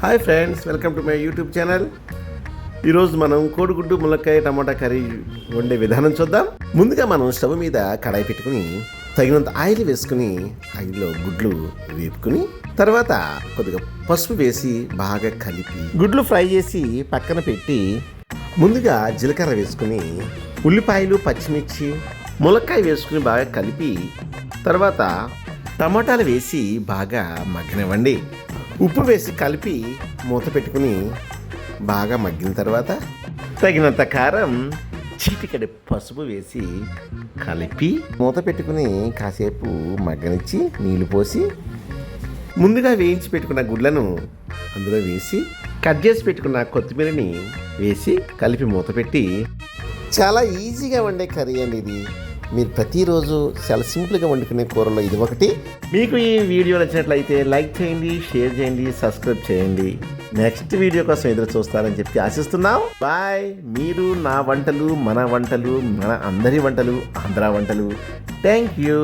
Hi friends, welcome to my YouTube channel. ఈరోజు మనం కోడిగుడ్డు ములక్కాయ టమాటా కర్రీ వండే విధానం చూద్దాం. ముందుగా మనం స్టవ్ మీద కడాయి పెట్టుకుని తగినంత ఆయిల్ వేసుకుని ఆయిల్లో గుడ్లు వేపుకుని తర్వాత కొద్దిగా పసుపు వేసి బాగా కలిపి గుడ్లు ఫ్రై చేసి పక్కన పెట్టి ముందుగా జీలకర్ర వేసుకుని ఉల్లిపాయలు పచ్చిమిర్చి ములక్కాయ వేసుకుని బాగా కలిపి తర్వాత టమాటాలు వేసి బాగా మగ్గనివ్వండి. ఉప్పు వేసి కలిపి మూత పెట్టుకుని బాగా మగ్గిన తర్వాత తగినంత కారం చిటికెడు పసుపు వేసి కలిపి మూత పెట్టుకుని కాసేపు మగ్గనిచ్చి నీళ్లు పోసి ముందుగా వేయించి పెట్టుకున్న గుడ్లను అందులో వేసి కట్ చేసి పెట్టుకున్న కొత్తిమీరని వేసి కలిపి మూత పెట్టి చాలా ఈజీగా వండే కర్రీ అండి ఇది. మీరు ప్రతిరోజు చాలా సింపుల్గా వండుకునే కూరలో ఇది ఒకటి. మీకు ఈ వీడియో నచ్చినట్లయితే లైక్ చేయండి, షేర్ చేయండి, సబ్స్క్రైబ్ చేయండి. నెక్స్ట్ వీడియో కోసం ఎదురు చూస్తారని చెప్పి ఆశిస్తున్నాం. బాయ్. మీరు నా వంటలు, మన వంటలు, మన అందరి వంటలు, ఆంధ్ర వంటలు. Thank you.